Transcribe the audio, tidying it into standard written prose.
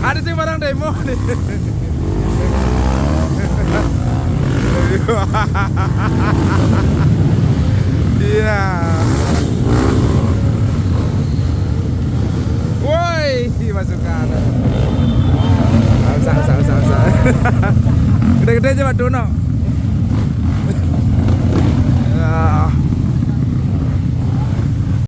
Ada sih barang demo nih. Iya. Woi, masuk kanan. Usah. Gede-gede aja Pak Dono.